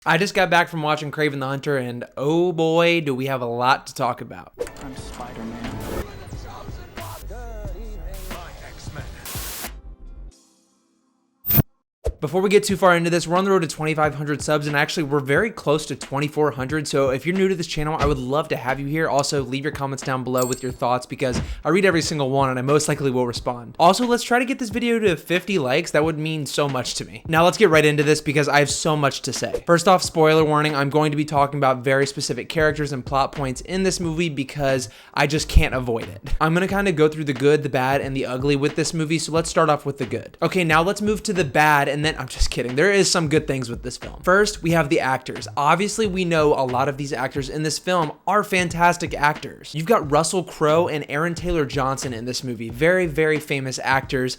I just got back from watching Kraven the Hunter, and oh boy, do we have a lot to talk about. I'm Spider-Man. Before we get too far into this, we're on the road to 2,500 subs, and actually we're very close to 2,400. So if you're new to this channel, I would love to have you here. Also, leave your comments down below with your thoughts because I read every single one and I most likely will respond. Also, let's try to get this video to 50 likes. That would mean so much to me. Now let's get right into this because I have so much to say. First off, spoiler warning, I'm going to be talking about very specific characters and plot points in this movie because I just can't avoid it. I'm going to kind of go through the good, the bad, and the ugly with this movie. So let's start off with the good. Okay, now let's move to the bad, and then I'm just kidding. There is some good things with this film. First, we have the actors. Obviously, we know a lot of these actors in this film are fantastic actors. You've got Russell Crowe and Aaron Taylor Johnson in this movie. Very, very famous actors,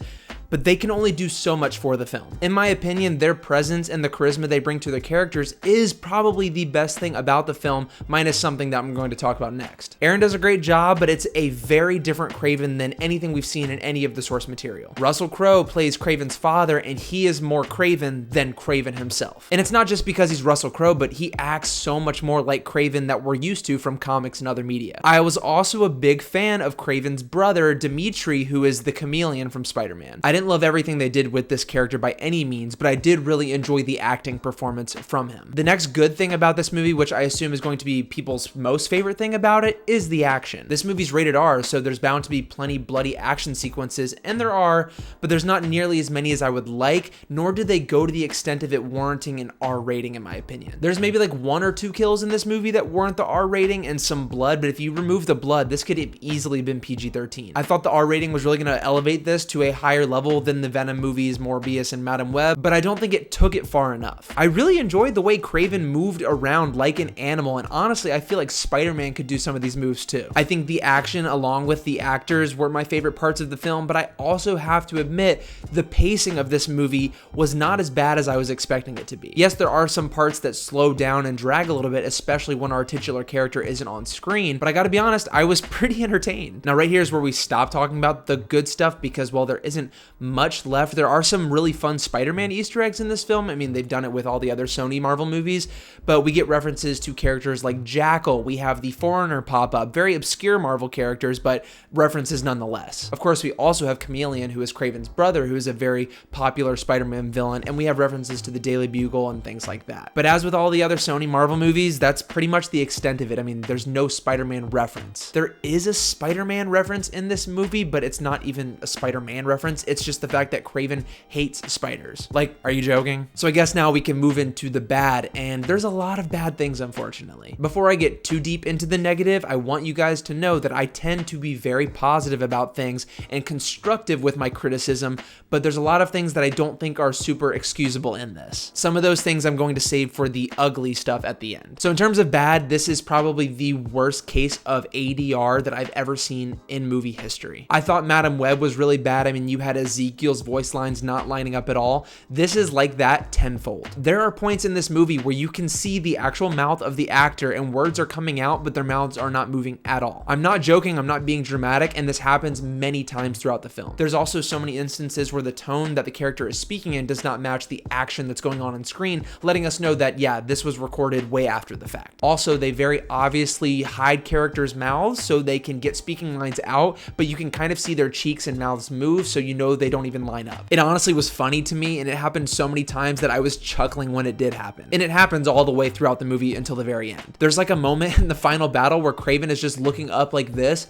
but they can only do so much for the film. In my opinion, their presence and the charisma they bring to their characters is probably the best thing about the film, minus something that I'm going to talk about next. Aaron does a great job, but it's a very different Kraven than anything we've seen in any of the source material. Russell Crowe plays Kraven's father, and he is more Kraven than Kraven himself. And it's not just because he's Russell Crowe, but he acts so much more like Kraven that we're used to from comics and other media. I was also a big fan of Kraven's brother, Dimitri, who is the chameleon from Spider-Man. I didn't love everything they did with this character by any means, but I did really enjoy the acting performance from him. The next good thing about this movie, which I assume is going to be people's most favorite thing about it, is the action. This movie's rated R, so there's bound to be plenty bloody action sequences, and there are, but there's not nearly as many as I would like, nor do they go to the extent of it warranting an R rating in my opinion. There's maybe like 1 or 2 kills in this movie that warrant the R rating and some blood, but if you remove the blood, this could have easily been PG-13. I thought the R rating was really going to elevate this to a higher level than the Venom movies, Morbius, and Madam Web, but I don't think it took it far enough. I really enjoyed the way Kraven moved around like an animal, and honestly, I feel like Spider-Man could do some of these moves too. I think the action along with the actors were my favorite parts of the film, but I also have to admit the pacing of this movie was not as bad as I was expecting it to be. Yes, there are some parts that slow down and drag a little bit, especially when our titular character isn't on screen, but I gotta be honest, I was pretty entertained. Now right here is where we stop talking about the good stuff because while there isn't much left, there are some really fun Spider-Man Easter eggs in this film. I mean, they've done it with all the other Sony Marvel movies, but we get references to characters like Jackal. We have the Foreigner pop up, very obscure Marvel characters, but references nonetheless. Of course, we also have Chameleon, who is Kraven's brother, who is a very popular Spider-Man villain, and we have references to the Daily Bugle and things like that. But as with all the other Sony Marvel movies, that's pretty much the extent of it. I mean, there's no Spider-Man reference. There is a Spider-Man reference in this movie, but it's not even a Spider-Man reference. It's just the fact that Kraven hates spiders. Like, are you joking? So I guess now we can move into the bad, and there's a lot of bad things, unfortunately. Before I get too deep into the negative, I want you guys to know that I tend to be very positive about things and constructive with my criticism, but there's a lot of things that I don't think are super excusable in this. Some of those things I'm going to save for the ugly stuff at the end. So in terms of bad, this is probably the worst case of ADR that I've ever seen in movie history. I thought Madam Web was really bad. I mean, you had Ezekiel's voice lines not lining up at all. This is like that tenfold. There are points in this movie where you can see the actual mouth of the actor and words are coming out, but their mouths are not moving at all. I'm not joking, I'm not being dramatic, and this happens many times throughout the film. There's also so many instances where the tone that the character is speaking in does not match the action that's going on screen, letting us know that, yeah, this was recorded way after the fact. Also, they very obviously hide characters' mouths so they can get speaking lines out, but you can kind of see their cheeks and mouths move, so you know they don't even line up. It honestly was funny to me, and it happened so many times that I was chuckling when it did happen. And it happens all the way throughout the movie until the very end. There's like a moment in the final battle where Kraven is just looking up like this,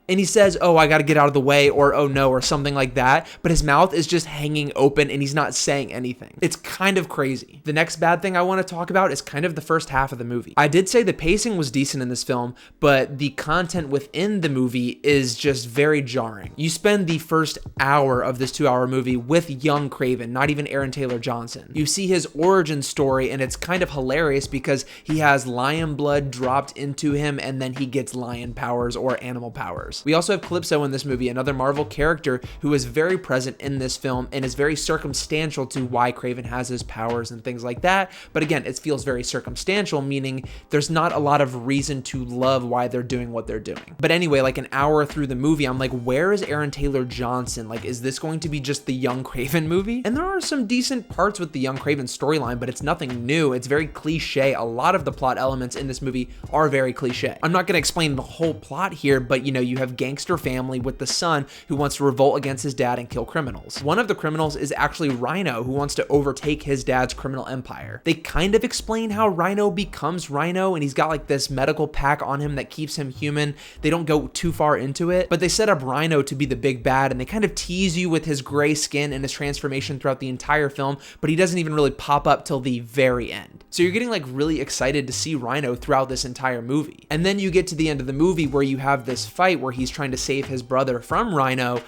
and he says, oh, I gotta get out of the way, or oh no, or something like that, but his mouth is just hanging open and he's not saying anything. It's kind of crazy. The next bad thing I want to talk about is kind of the first half of the movie. I did say the pacing was decent in this film, but the content within the movie is just very jarring. You spend the first hour of this 2-hour movie with young Kraven, not even Aaron Taylor Johnson. You see his origin story, and it's kind of hilarious because he has lion blood dropped into him, and then he gets lion powers or animal powers. powers. We also have Calypso in this movie, another Marvel character who is very present in this film and is very circumstantial to why Kraven has his powers and things like that. But again, it feels very circumstantial, meaning there's not a lot of reason to love why they're doing what they're doing. But anyway, like an hour through the movie, I'm like, where is Aaron Taylor Johnson? Like, is this going to be just the young Kraven movie? And there are some decent parts with the young Kraven storyline, but it's nothing new. It's very cliche. A lot of the plot elements in this movie are very cliche. I'm not going to explain the whole plot here, but you know, you have gangster family with the son who wants to revolt against his dad and kill criminals. One of the criminals is actually Rhino, who wants to overtake his dad's criminal empire. They kind of explain how Rhino becomes Rhino, and he's got like this medical pack on him that keeps him human. They don't go too far into it, but they set up Rhino to be the big bad, and they kind of tease you with his gray skin and his transformation throughout the entire film, but he doesn't even really pop up till the very end. So you're getting like really excited to see Rhino throughout this entire movie. And then you get to the end of the movie where you have this fight where he's trying to save his brother from Rhino,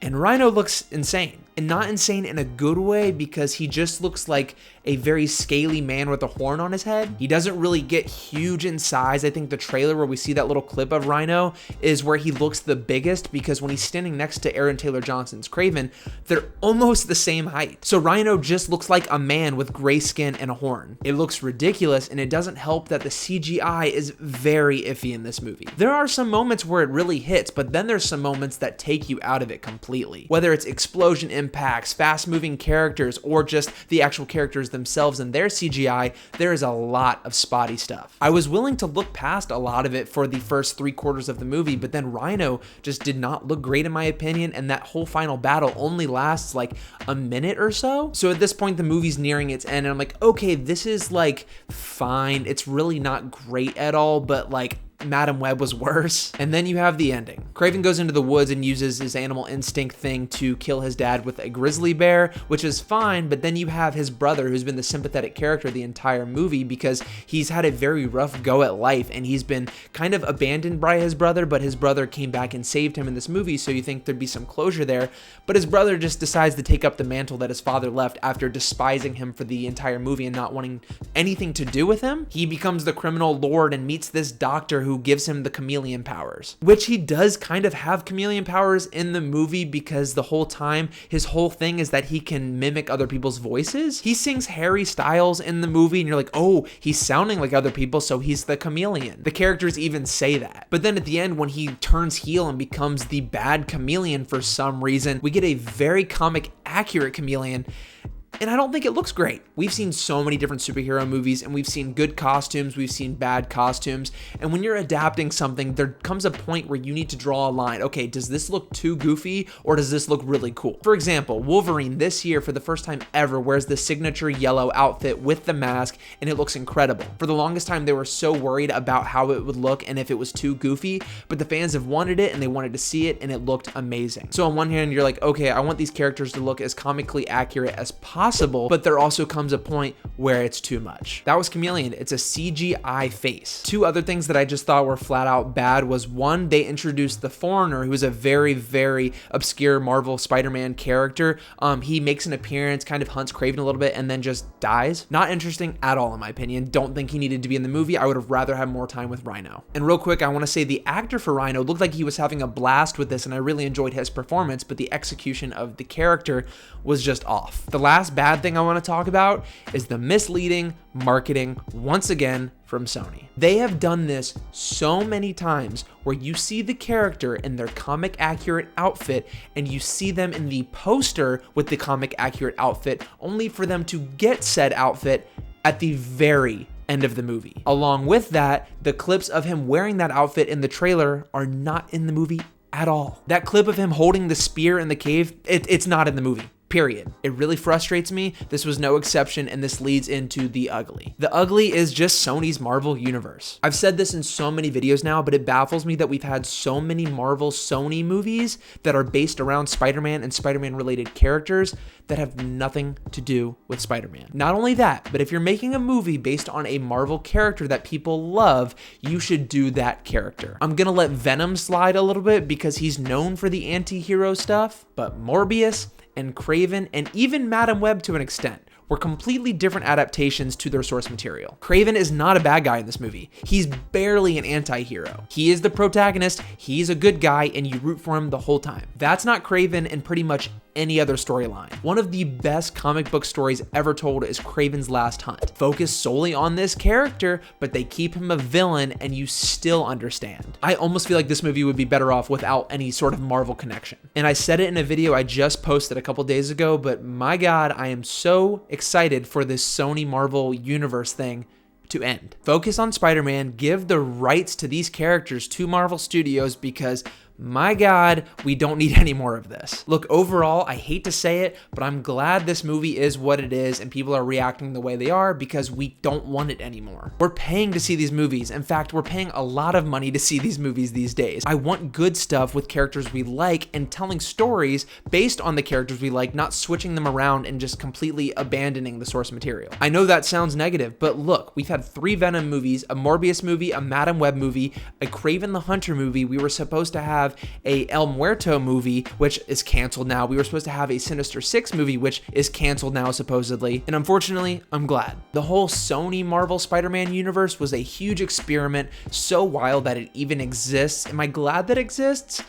and Rhino looks insane. And not insane in a good way, because he just looks like a very scaly man with a horn on his head. He doesn't really get huge in size. I think the trailer where we see that little clip of Rhino is where he looks the biggest, because when he's standing next to Aaron Taylor Johnson's Kraven, they're almost the same height. So Rhino just looks like a man with gray skin and a horn. It looks ridiculous, and it doesn't help that the CGI is very iffy in this movie. There are some moments where it really hits, but then there's some moments that take you out of it completely. Whether it's explosion impacts, fast-moving characters, or just the actual characters themselves and their CGI, there is a lot of spotty stuff. I was willing to look past a lot of it for the first 3/4 of the movie, but then Rhino just did not look great in my opinion, and that whole final battle only lasts like a minute or so. So at this point, the movie's nearing its end, and I'm like, okay, this is like fine. It's really not great at all, but like, Madam Web was worse. And then you have the ending. Kraven goes into the woods and uses his animal instinct thing to kill his dad with a grizzly bear, which is fine, but then you have his brother, who's been the sympathetic character the entire movie because he's had a very rough go at life and he's been kind of abandoned by his brother, but his brother came back and saved him in this movie, so you think there'd be some closure there. But his brother just decides to take up the mantle that his father left after despising him for the entire movie and not wanting anything to do with him. He becomes the criminal lord and meets this doctor who gives him the chameleon powers, which he does kind of have chameleon powers in the movie, because the whole time his whole thing is that he can mimic other people's voices. He sings Harry Styles in the movie and you're like, oh, he's sounding like other people, so he's the chameleon. The characters even say that. But then at the end, when he turns heel and becomes the bad chameleon for some reason, we get a very comic accurate chameleon, and I don't think it looks great. We've seen so many different superhero movies, and we've seen good costumes, we've seen bad costumes, and when you're adapting something, there comes a point where you need to draw a line. Okay, does this look too goofy, or does this look really cool? For example, Wolverine this year, for the first time ever, wears the signature yellow outfit with the mask, and it looks incredible. For the longest time, they were so worried about how it would look and if it was too goofy, but the fans have wanted it, and they wanted to see it, and it looked amazing. So on one hand, you're like, okay, I want these characters to look as comically accurate as possible, but there also comes a point where it's too much. That was Chameleon. It's a CGI face. Two other things that I just thought were flat out bad was, one, they introduced the Foreigner, who is a very, very obscure Marvel Spider-Man character. He makes an appearance, kind of hunts Kraven a little bit, and then just dies. Not interesting at all in my opinion. Don't think he needed to be in the movie. I would have rather had more time with Rhino. And real quick, I want to say the actor for Rhino looked like he was having a blast with this, and I really enjoyed his performance, but the execution of the character was just off. The last bad thing I want to talk about is the misleading marketing once again from Sony. They have done this so many times where you see the character in their comic accurate outfit and you see them in the poster with the comic accurate outfit, only for them to get said outfit at the very end of the movie. Along with that, the clips of him wearing that outfit in the trailer are not in the movie at all. That clip of him holding the spear in the cave, it's not in the movie. Period. It really frustrates me. This was no exception, and this leads into The Ugly. The Ugly is just Sony's Marvel universe. I've said this in so many videos now, but it baffles me that we've had so many Marvel Sony movies that are based around Spider-Man and Spider-Man related characters that have nothing to do with Spider-Man. Not only that, but if you're making a movie based on a Marvel character that people love, you should do that character. I'm gonna let Venom slide a little bit because he's known for the anti-hero stuff, but Morbius and Kraven and even Madam Web to an extent were completely different adaptations to their source material. Kraven is not a bad guy in this movie. He's barely an anti-hero. He is the protagonist, he's a good guy, and you root for him the whole time. That's not Kraven in pretty much any other storyline. One of the best comic book stories ever told is Kraven's Last Hunt. Focus solely on this character, but they keep him a villain and you still understand. I almost feel like this movie would be better off without any sort of Marvel connection. And I said it in a video I just posted a couple days ago, but my God, I am so excited for this Sony Marvel universe thing to end. Focus on Spider-Man, give the rights to these characters to Marvel Studios because my God, we don't need any more of this. Look, overall, I hate to say it, but I'm glad this movie is what it is and people are reacting the way they are because we don't want it anymore. We're paying to see these movies. In fact, we're paying a lot of money to see these movies these days. I want good stuff with characters we like and telling stories based on the characters we like, not switching them around and just completely abandoning the source material. I know that sounds negative, but look, we've had 3 Venom movies, a Morbius movie, a Madam Web movie, a Kraven the Hunter movie. We were supposed to have a El Muerto movie, which is canceled now. We were supposed to have a Sinister Six movie, which is canceled now, supposedly. And unfortunately, I'm glad. The whole Sony Marvel Spider-Man universe was a huge experiment, so wild that it even exists. Am I glad that it exists?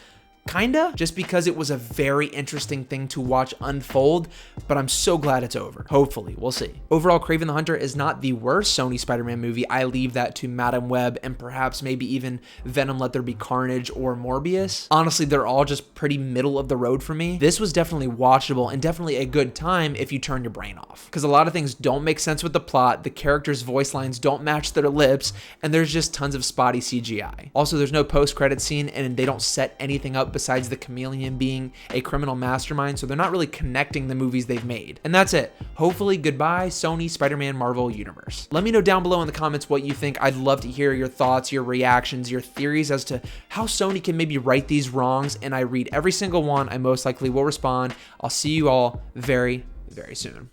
Kinda, just because it was a very interesting thing to watch unfold, but I'm so glad it's over. Hopefully, we'll see. Overall, Kraven the Hunter is not the worst Sony Spider-Man movie. I leave that to Madam Web and perhaps maybe even Venom Let There Be Carnage or Morbius. Honestly, they're all just pretty middle of the road for me. This was definitely watchable and definitely a good time if you turn your brain off. Because a lot of things don't make sense with the plot, the characters' voice lines don't match their lips, and there's just tons of spotty CGI. Also, there's no post-credit scene and they don't set anything up besides the chameleon being a criminal mastermind, so they're not really connecting the movies they've made. And that's it. Hopefully, goodbye, Sony Spider-Man Marvel Universe. Let me know down below in the comments what you think. I'd love to hear your thoughts, your reactions, your theories as to how Sony can maybe right these wrongs, and I read every single one. I most likely will respond. I'll see you all very, very soon.